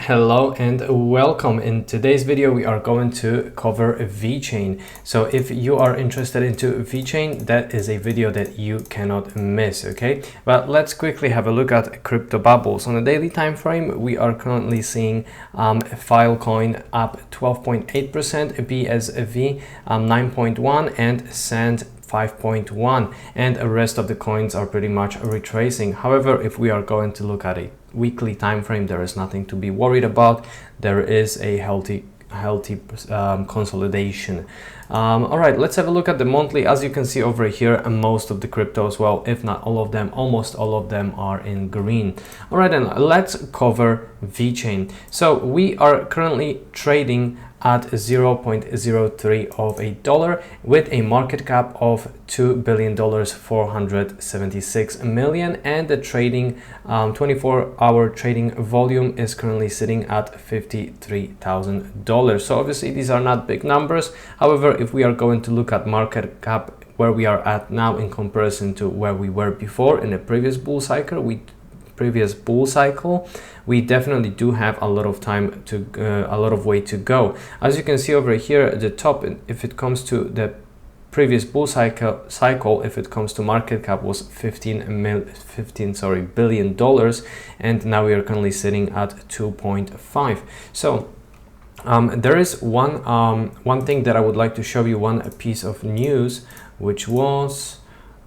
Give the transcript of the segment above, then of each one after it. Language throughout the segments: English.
Hello and welcome. In today's video we are going to cover Vechain. So if you are interested into Vechain, that is a video that you cannot miss. Okay, but let's quickly have a look at crypto bubbles. On a daily time frame, we are currently seeing Filecoin up 12.8%, BSV 9.1, and Sand 5.1, and the rest of the coins are pretty much retracing. However, if we are going to look at a weekly time frame, there is nothing to be worried about. There is a healthy consolidation. All right, let's have a look at the monthly. As you can see over here, most of the cryptos, well, if not all of them, almost all of them are in green. All right, then let's cover Vechain. So we are currently trading at 0.03 of a dollar with a market cap of $2 billion 476 million, and the trading 24-hour trading volume is currently sitting at $53,000. So obviously these are not big numbers. However, if we are going to look at market cap where we are at now in comparison to where we were before in the previous bull cycle, we definitely do have a lot of time to a lot of way to go. As you can see over here at the top, if it comes to the previous bull cycle, if it comes to market cap, was $15 billion, and now we are currently sitting at 2.5. So there is one thing that I would like to show you, one piece of news, which was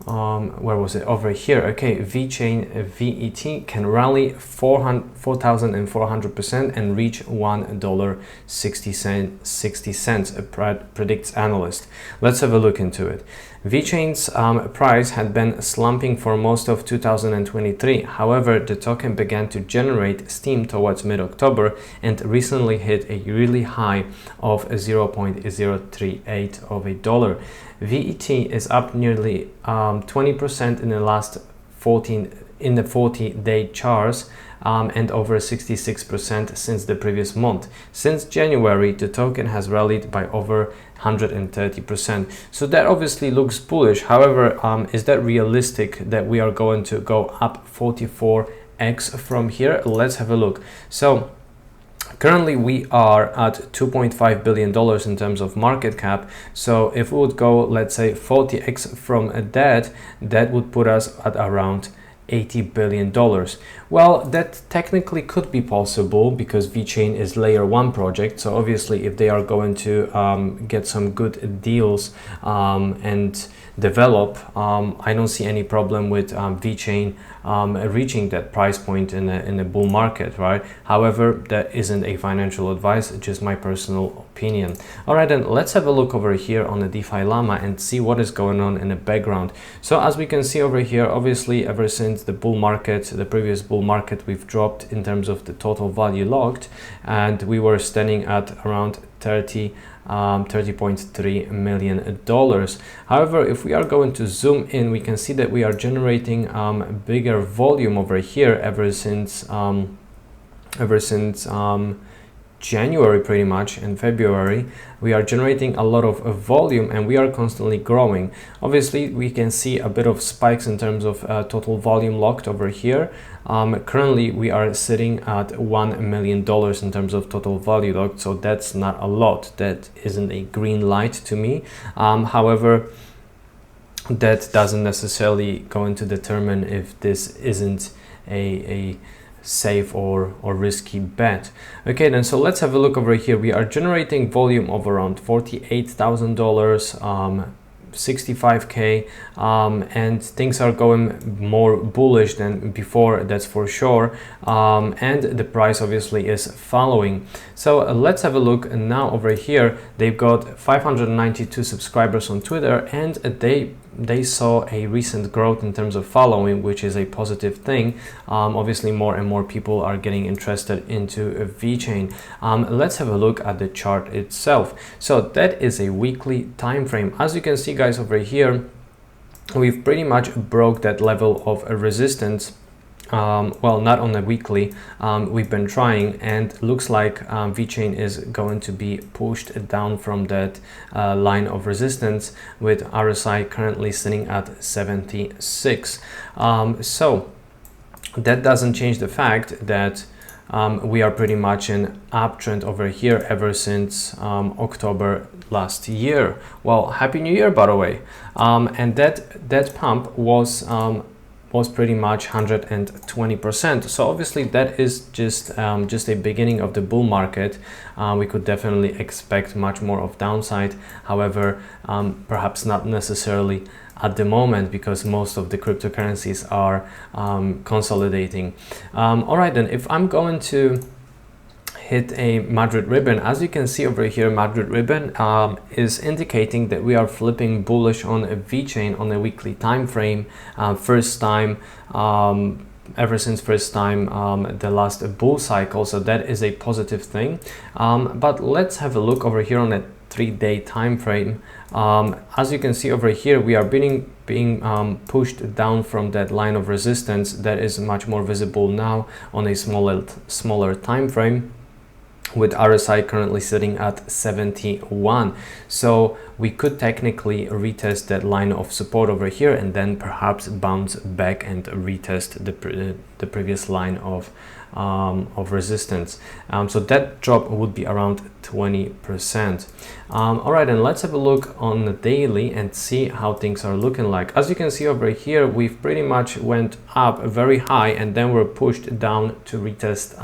where was it? Over here. Okay, Vechain VET can rally 4,400% and reach $1.60, predicts analyst. Let's have a look into it. Vechain's price had been slumping for most of 2023. However, the token began to generate steam towards mid-October and recently hit a really high of 0.038 of a dollar. VET is up nearly 20% in the last 40-day charts, and over 66% since the previous month. Since January, the token has rallied by over 130%. So that obviously looks bullish. However, is that realistic that we are going to go up 44x from here? Let's have a look. So currently we are at $2.5 billion in terms of market cap. So if we would go, let's say 40x from that would put us at around $80 billion. Well, that technically could be possible because Vechain is layer 1 project. So obviously if they are going to get some good deals and develop, I don't see any problem with Vechain reaching that price point in a bull market, right? However, that isn't a financial advice, just my personal opinion. All right, then let's have a look over here on the DeFi Llama and see what is going on in the background. So as we can see over here, obviously ever since the bull market, the previous bull market, we've dropped in terms of the total value locked, and we were standing at around $30.3 million. However, if we are going to zoom in, we can see that we are generating bigger volume over here ever since January, pretty much. In February we are generating a lot of volume and we are constantly growing. Obviously we can see a bit of spikes in terms of total volume locked over here. Currently we are sitting at $1 million in terms of total value locked, so that's not a lot. That isn't a green light to me. However, that doesn't necessarily going to determine if this isn't a safe or risky bet. Okay, then so let's have a look over here. We are generating volume of around $48,000, 65k, and things are going more bullish than before, that's for sure, and the price obviously is following. So let's have a look now over here. They've got 592 subscribers on Twitter, and they saw a recent growth in terms of following, which is a positive thing. Obviously more and more people are getting interested into Vechain. Let's have a look at the chart itself. So that is a weekly time frame. As you can see, guys, over here we've pretty much broke that level of resistance. Well, not on the weekly, we've been trying, and looks like Vechain is going to be pushed down from that line of resistance, with RSI currently sitting at 76. So that doesn't change the fact that we are pretty much in uptrend over here ever since October last year. Well, happy new year, by the way. And that pump was pretty much 120%. So obviously that is just a beginning of the bull market. We could definitely expect much more of downside. However, perhaps not necessarily at the moment, because most of the cryptocurrencies are consolidating. All right, then, if I'm going to hit a Madrid ribbon, as you can see over here, Madrid ribbon is indicating that we are flipping bullish on a Vechain on a weekly time frame. First time ever since the last bull cycle, so that is a positive thing. But let's have a look over here on a 3-day time frame. As you can see over here, we are being pushed down from that line of resistance that is much more visible now on a smaller time frame, with RSI currently sitting at 71. So we could technically retest that line of support over here and then perhaps bounce back and retest the previous line of resistance. So that drop would be around 20%. All right, and let's have a look on the daily and see how things are looking like. As you can see over here, we've pretty much went up very high and then we're pushed down to retest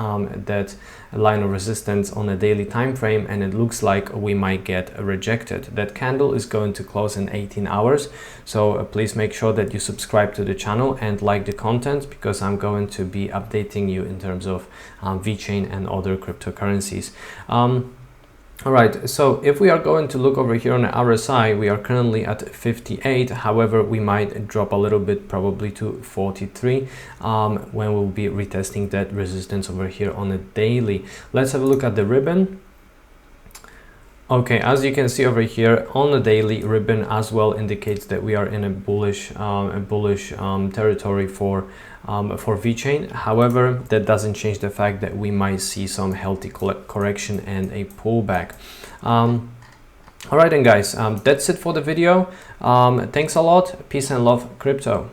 that line of resistance on a daily time frame, and it looks like we might get rejected. That candle is going to close in 18 hours, so please make sure that you subscribe to the channel and like the content, because I'm going to be updating you in terms of Vechain and other cryptocurrencies. All right, so if we are going to look over here on the RSI, we are currently at 58. However, we might drop a little bit, probably to 43, when we'll be retesting that resistance over here on a daily. Let's have a look at the ribbon. Okay, as you can see over here on the daily, ribbon as well indicates that we are in a bullish territory for Vechain. However, that doesn't change the fact that we might see some healthy correction and a pullback. All right then, guys, that's it for the video. Thanks a lot. Peace and love, crypto.